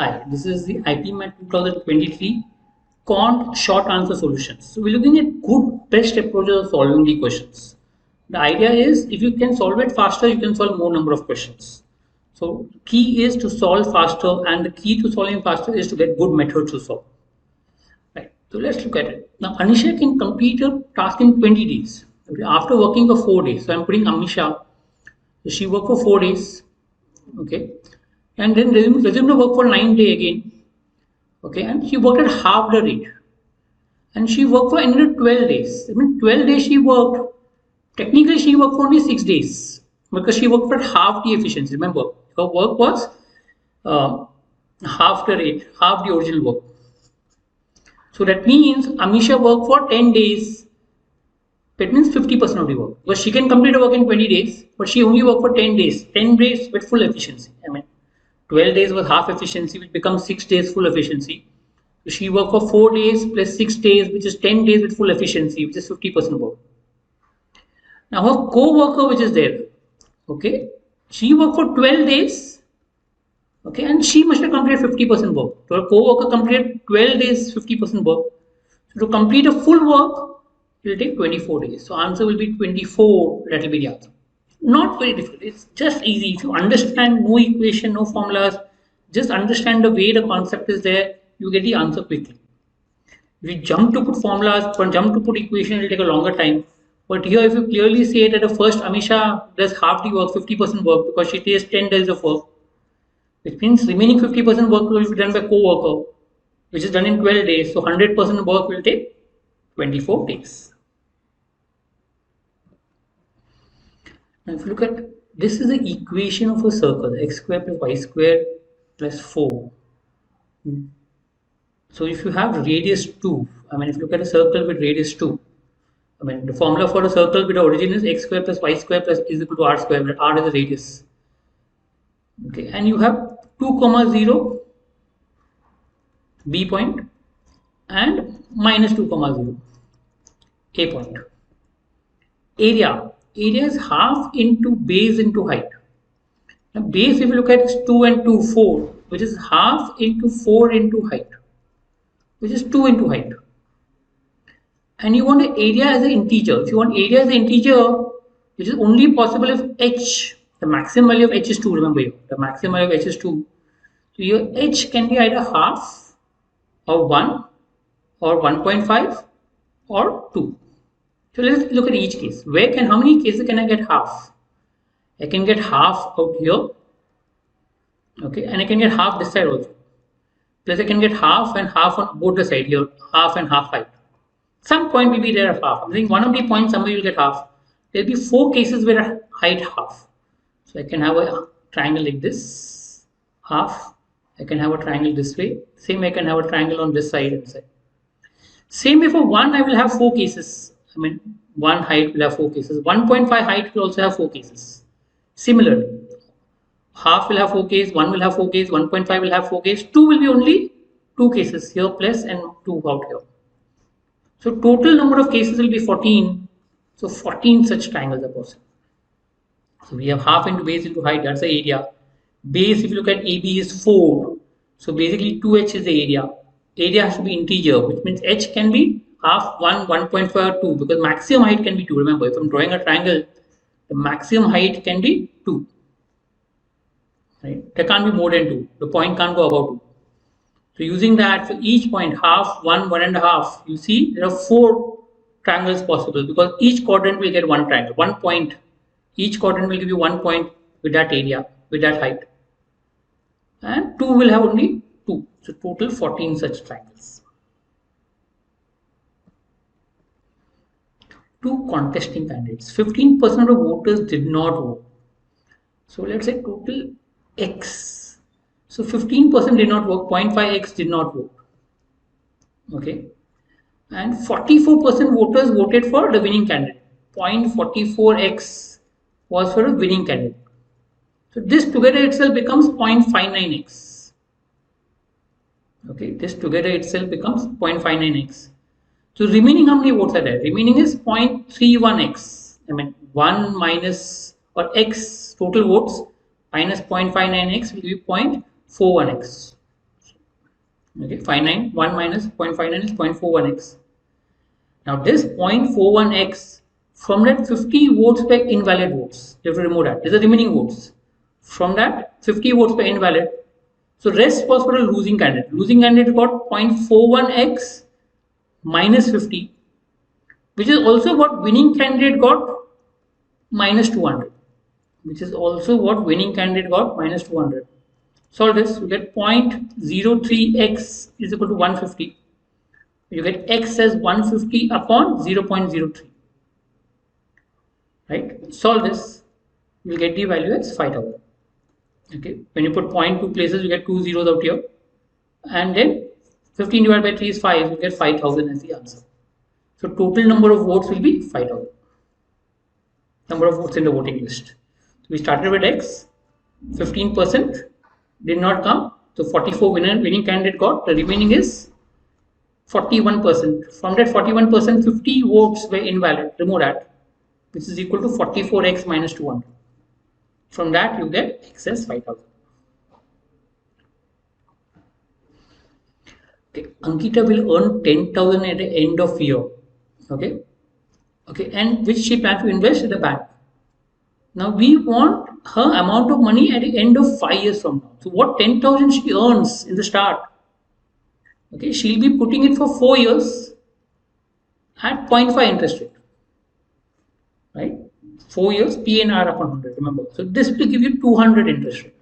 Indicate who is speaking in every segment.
Speaker 1: Hi, this is the IPMAT 2023 Quant Short Answer Solutions. So we're looking at good best approaches of solving the questions. The idea is if you can solve it faster, you can solve more number of questions. So key is to solve faster, and the key to solving faster is to get good methods to solve. Right. So let's look at it. Now Anisha can complete a task in 20 days. Okay. After working for 4 days. So I'm putting Amisha. So she worked for 4 days. Okay. And then resume to work for 9 days again. Okay, and she worked at half the rate, and she worked for another 12 days. I mean, 12 days she worked. Technically, she worked for only 6 days because she worked for half the efficiency. Remember, her work was uh, half the rate, half the original work. So that means Amisha worked for 10 days. That means 50% of the work, because she can complete the work in 20 days, but she only worked for 10 days. 10 days with full efficiency. I mean, 12 days was half efficiency, which becomes 6 days full efficiency. So she worked for 4 days plus 6 days, which is 10 days with full efficiency, which is 50% work. Now her co-worker, which is there, okay, she worked for 12 days, okay, and she must have completed 50% work. So her co-worker completed 12 days, 50% work. So to complete a full work, it will take 24 days. So answer will be 24, that will be the answer. Not very difficult, it's just easy. If you understand, no equation, no formulas, just understand the way the concept is there, you get the answer quickly. If you jump to put formulas, or jump to put equation, it will take a longer time. But here, if you clearly say that the first Amisha does half the work, 50% work, because she takes 10 days of work, which means remaining 50% work will be done by co-worker, which is done in 12 days. So 100% work will take 24 days. Now, if you look at this, is the equation of a circle: x square plus y square plus 4. So if you have radius 2, I mean, if you look at a circle with radius 2, I mean, the formula for a circle with the origin is x square plus y square plus is equal to r square, where r is the radius. Okay, and you have 2, 0, b point, and minus 2, 0, a point. Area is half into base into height. Now base, if you look at, is 2 and 2, 4, which is half into 4 into height, which is 2 into height. And you want the area as an integer. If you want area as an integer, which is only possible if h, the maximum value of h is 2, remember here, the maximum value of h is 2. So your h can be either half or 1 or 1.5 or 2. So let's look at each case. How many cases can I get half? I can get half out here, okay, and I can get half this side also. Plus I can get half and half on both the side here, half and half height. Some point will be there of half. I think one of the points somewhere you'll get half. There'll be 4 cases where height half. So I can have a triangle like this, half. I can have a triangle this way. Same, I can have a triangle on this side and side. Same way for 1, I will have 4 cases. I mean, 1 height will have 4 cases. 1.5 height will also have 4 cases. Similarly, half will have 4 cases, 1 will have 4 cases, 1.5 will have 4 cases, 2 will be only 2 cases here plus and 2 out here. So total number of cases will be 14. So 14 such triangles are possible. So we have half into base into height, that's the area. Base, if you look at AB, is 4. So basically 2h is the area. Area has to be integer, which means h can be half, 1, 1.5 or 2, because maximum height can be 2. Remember, if I'm drawing a triangle, the maximum height can be 2. Right? There can't be more than 2. The point can't go above 2. So using that, for each point, half, 1, 1.5, you see there are 4 triangles possible, because each quadrant will get 1 triangle, 1 point. Each quadrant will give you 1 point with that area, with that height. And 2 will have only 2. So total 14 such triangles. 2 contesting candidates. 15% of the voters did not vote. So let's say total X. So 15% did not vote, 0.5x did not vote. Okay. And 44% voters voted for the winning candidate. 0.44x was for a winning candidate. So this together itself becomes 0.59x. Okay, this together itself becomes 0.59x. So remaining, how many votes are there? Remaining is 0.31x. I mean 1 minus, or x total votes minus 0.59x will be 0.41x. Okay, 59, 1 minus 0.59 is 0.41x. Now this 0.41x, from that 50 votes were invalid votes. You have to remove that. These are remaining votes. From that 50 votes were invalid. So rest was for a losing candidate. Losing candidate got 0.41x minus 50, which is also what winning candidate got minus 200, which is also what winning candidate got minus 200. Solve this, you get 0.03x is equal to 150. You get x as 150 upon 0.03. Right? Solve this, you will get the value as 5,000. Okay, when you put 0.2 places, you get 2 zeros out here, and then 15 divided by 3 is 5, you get 5,000 as the answer. So total number of votes will be 5,000. Number of votes in the voting list. So we started with x, 15% did not come, so 44 winning candidate got, the remaining is 41%. From that 41%, 50 votes were invalid, remove that, which is equal to 44x minus 200. From that you get x as 5,000. Okay, Ankita will earn 10,000 at the end of year. Okay, and which she plans to invest in the bank. Now we want her amount of money at the end of 5 years from now. So what 10,000 she earns in the start. Okay, she'll be putting it for 4 years at 0.5 interest rate. Right? 4 years PNR upon 100, remember. So this will give you 200 interest rate.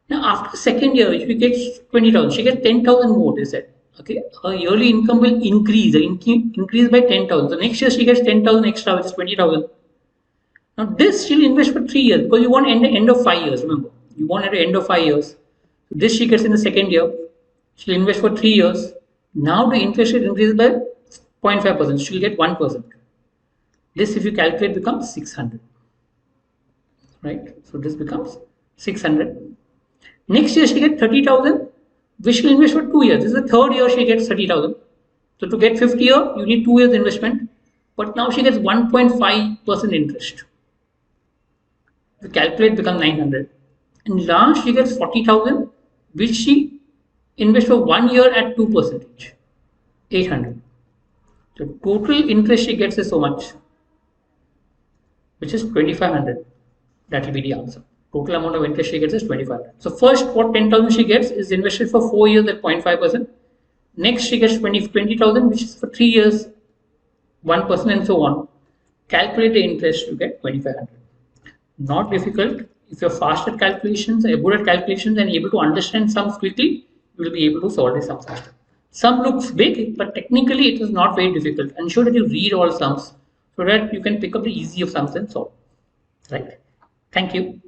Speaker 1: Now after second year, she gets 20,000. She gets 10,000 more, they said. Okay, her yearly income will increase by 10,000. So next year she gets 10,000 extra, which is 20,000. Now this she'll invest for 3 years because you want at the end of 5 years. Remember, you want at the end of 5 years. So this she gets in the second year. She'll invest for 3 years. Now the interest rate increases by 0.5%. She'll get 1%. This, if you calculate, becomes 600. Right? So this becomes 600. Next year she gets 30,000, which she'll invest for 2 years. This is the third year she gets 30,000. So to get 50 year, you need 2 years investment. But now she gets 1.5% interest. The calculate becomes 900. And last she gets 40,000, which she invests for 1 year at 2%, 800. So total interest she gets is so much, which is 2,500. That will be the answer. Total amount of interest she gets is 2,500. So first, what 10,000 she gets is invested for 4 years at 0.5%. Next, she gets 20,000, which is for 3 years, 1%, and so on. Calculate the interest, you get 2,500. Not difficult. If you're fast at calculations, good at calculations, and able to understand sums quickly, you will be able to solve the sum faster. Sum looks big, but technically it is not very difficult. Ensure that you read all sums so that you can pick up the easy of sums and solve. Right? Thank you.